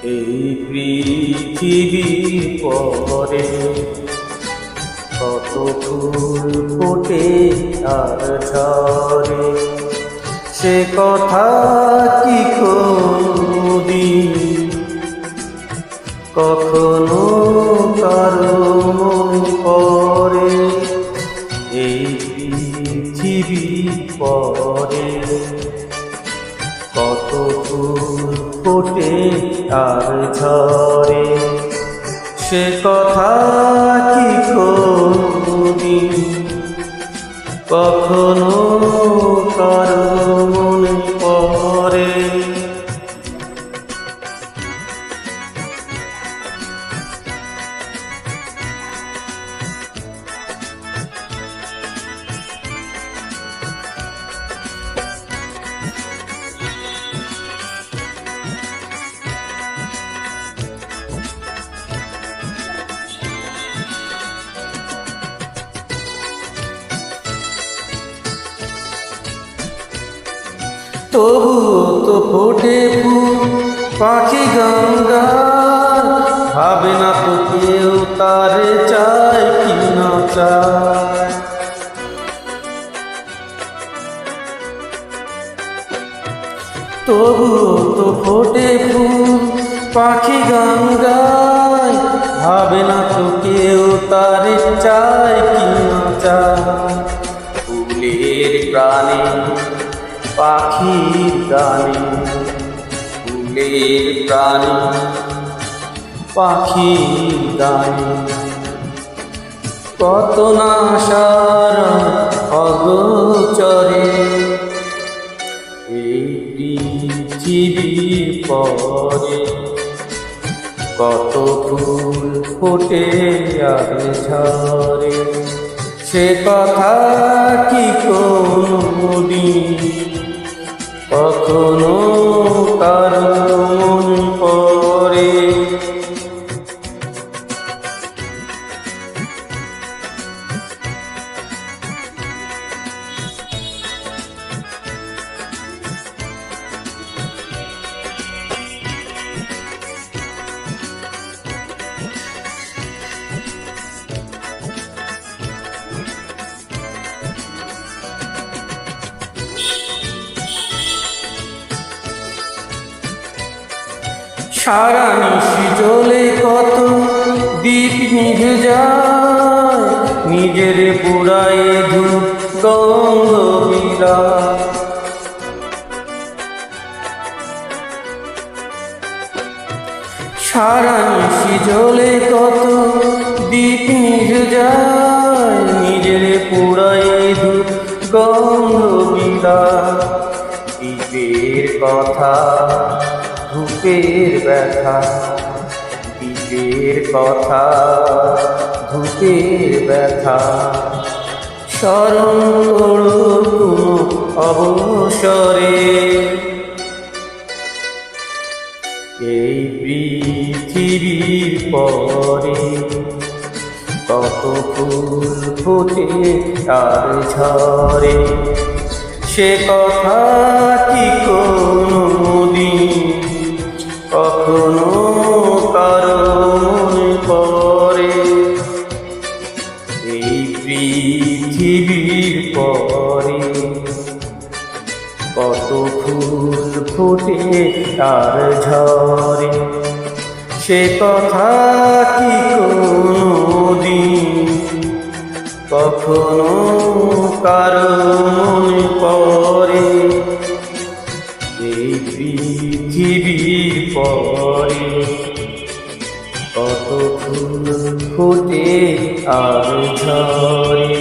এই পৃথিবীর পরে কত ফুল ফোটে আর ঝরে, সে কথা কি কোনদিন কখনো কারো মনে পড়ে? এই পৃথিবীর পরে কত ফুল ফোটে আর ঝরে, সে কথা কি কোনদিন কখনো কারো মনে পড়ে? তবু তো ফোটে ফুল পাখি গঙ্গার, ভাবে না তো কেউ তারে চায় কি না চায়। তবু তো ফোটে ফুল পাখি গঙ্গায়, ভাবে না তো কেউ তারে চায় কি না চায়। ফুলের প্রাণে পাখির গানে, ফুলের প্রাণে পাখির গানে, কত না সারা অগোচরে। এই পৃথিবীর পরে কত ফুল ফোটে আর ঝরে, সে কথা কি কোনদিন কখনো কারো মনে পড়ে? সারা নিশি জ্বলে কত দীপ নিভে যায়, নিজের পুরায় ধূপ গন্ধ বিলায়। সারা নিশি জ্বলে কত দীপ নিভে যায়, নিজের পুরায় ধূপ গন্ধ বিলায়। দীপের কথা ধূপের ব্যথা, দীপের কথা ধূপের ব্যথা, স্মরণ করো কোনো অবসরে। এই পৃথিবীর পরে কত ফুল ফোটে আর ঝরে, সে কথা কি কোনদিন কখনো কারো মনে পড়ে? এই পৃথিবীর পরে কত ফুল ফোটে আর ঝরে, সে কথা কি কোনদিন কখনো কারো মনে পড়ে? এই পৃথিবীর পরে কত ফুল ফোটে আর ঝরে।